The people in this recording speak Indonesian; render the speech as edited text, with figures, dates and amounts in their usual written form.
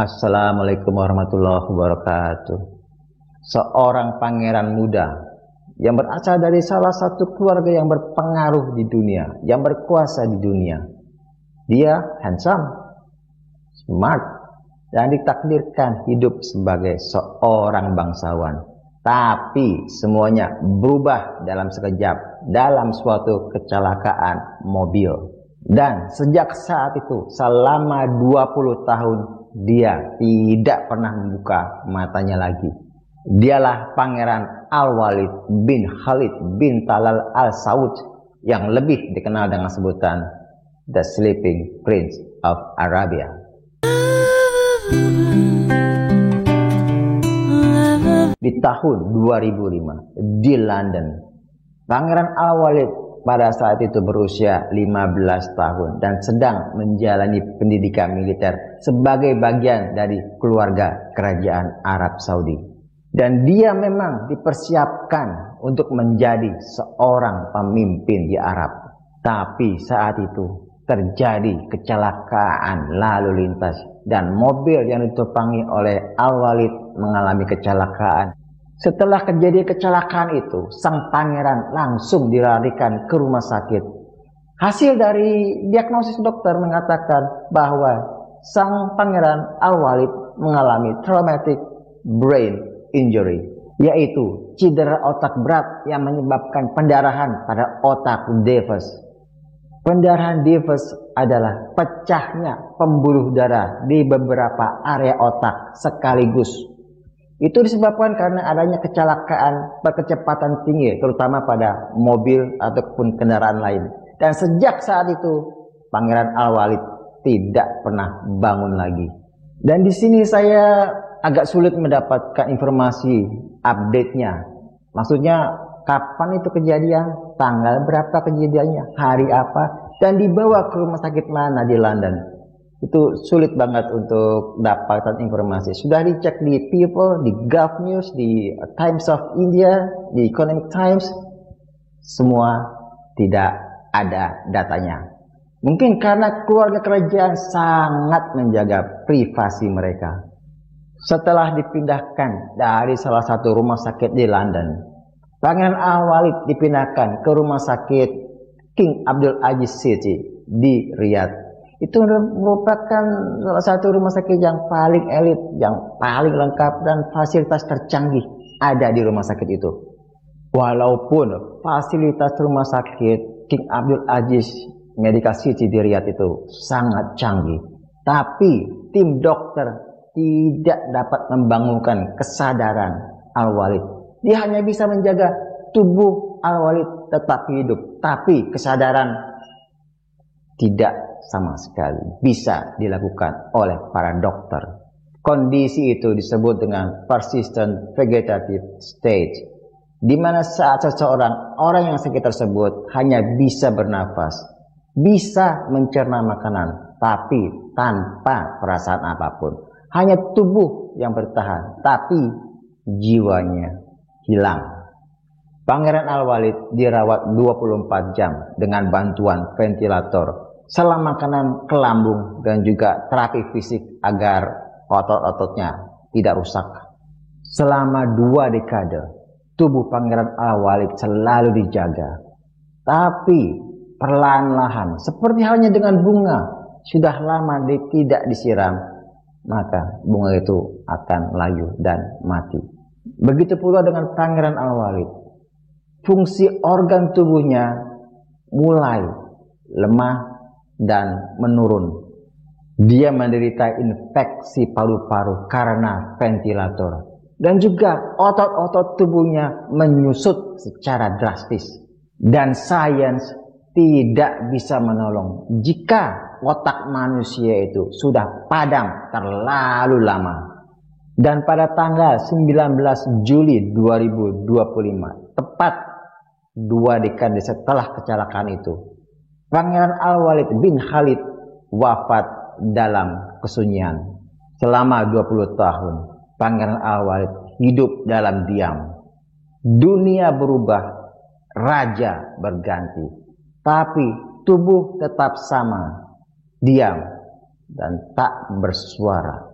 Assalamualaikum warahmatullahi wabarakatuh. Seorang pangeran muda yang berasal dari salah satu keluarga yang berpengaruh di dunia, yang berkuasa di dunia. Dia handsome, smart, dan ditakdirkan hidup sebagai seorang bangsawan. Tapi semuanya berubah dalam sekejap, dalam suatu kecelakaan mobil. Dan sejak saat itu, selama 20 tahun, dia tidak pernah membuka matanya lagi. Dialah Pangeran Al-Walid bin Khalid bin Talal Al-Saud yang lebih dikenal dengan sebutan The Sleeping Prince of Arabia. Di tahun 2005 di London, Pangeran Al-Walid pada saat itu berusia 15 tahun dan sedang menjalani pendidikan militer sebagai bagian dari keluarga kerajaan Arab Saudi. Dan dia memang dipersiapkan untuk menjadi seorang pemimpin di Arab. Tapi saat itu terjadi kecelakaan lalu lintas dan mobil yang ditumpangi oleh Al-Walid mengalami kecelakaan. Setelah kejadian kecelakaan itu, sang pangeran langsung dilarikan ke rumah sakit. Hasil dari diagnosis dokter mengatakan bahwa sang pangeran Al-Walid mengalami traumatic brain injury, yaitu cedera otak berat yang menyebabkan pendarahan pada otak Davis. Pendarahan Davis adalah pecahnya pembuluh darah di beberapa area otak sekaligus. Itu disebabkan karena adanya kecelakaan berkecepatan tinggi, terutama pada mobil ataupun kendaraan lain. Dan sejak saat itu, Pangeran Al-Walid tidak pernah bangun lagi. Dan di sini saya agak sulit mendapatkan informasi update-nya. Maksudnya, kapan itu kejadian, tanggal berapa kejadiannya, hari apa, dan dibawa ke rumah sakit mana di London. Itu sulit banget untuk dapatkan informasi. Sudah dicek di People, di Gulf News, di Times of India, di Economic Times, semua tidak ada datanya. Mungkin karena keluarga kerajaan sangat menjaga privasi mereka. Setelah dipindahkan dari salah satu rumah sakit di London, Pangeran Al-Walid dipindahkan ke rumah sakit King Abdul Aziz City di Riyadh. Itu merupakan salah satu rumah sakit yang paling elit, yang paling lengkap dan fasilitas tercanggih ada di rumah sakit itu. Walaupun fasilitas rumah sakit King Abdul Aziz Medical City di Riyadh itu sangat canggih, tapi tim dokter tidak dapat membangunkan kesadaran Al-Walid. Dia hanya bisa menjaga tubuh Al-Walid tetap hidup, tapi kesadaran tidak sama sekali bisa dilakukan oleh para dokter. Kondisi itu disebut dengan persistent vegetative state, di mana saat orang yang sakit tersebut hanya bisa bernafas, bisa mencerna makanan, tapi tanpa perasaan apapun. Hanya tubuh yang bertahan, tapi jiwanya hilang. Pangeran Al-Walid dirawat 24 jam dengan bantuan ventilator, selang makanan ke lambung, dan juga terapi fisik agar otot-ototnya tidak rusak. Selama 2 dekade, tubuh Pangeran Al-Walid selalu dijaga. Tapi perlahan-lahan, seperti halnya dengan bunga, sudah lama tidak disiram, maka bunga itu akan layu dan mati. Begitu pula dengan Pangeran Al-Walid. Fungsi organ tubuhnya mulai lemah dan menurun. Dia menderita infeksi paru-paru karena ventilator. Dan juga otot-otot tubuhnya menyusut secara drastis. Dan sains tidak bisa menolong jika otak manusia itu sudah padam terlalu lama. Dan pada tanggal 19 Juli 2025, tepat 2 dekade setelah kecelakaan itu, Pangeran Al-Walid bin Khalid wafat dalam kesunyian. Selama 20 tahun, Pangeran Al-Walid hidup dalam diam. Dunia berubah, raja berganti, tapi tubuh tetap sama, diam dan tak bersuara.